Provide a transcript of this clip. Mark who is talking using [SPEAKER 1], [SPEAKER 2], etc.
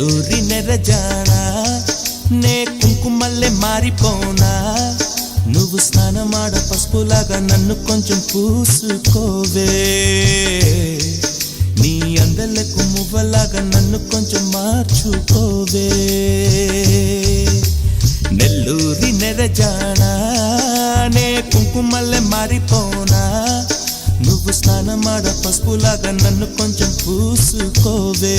[SPEAKER 1] నెల్లూరి నెరజానా నే కుంకుమల్లె మారిపోనా నువ్వు స్నానమాడ పసుపులాగా నన్ను కొంచెం పూసుకోవే నీ అందలకు మువ్వలాగా నన్ను కొంచెం మార్చుకోవే నెల్లూరి నెరజానా నే కుంకుమల్లె మారిపోనా నువ్వు స్నానమాడ పసుపులాగా నన్ను కొంచెం పూసుకోవే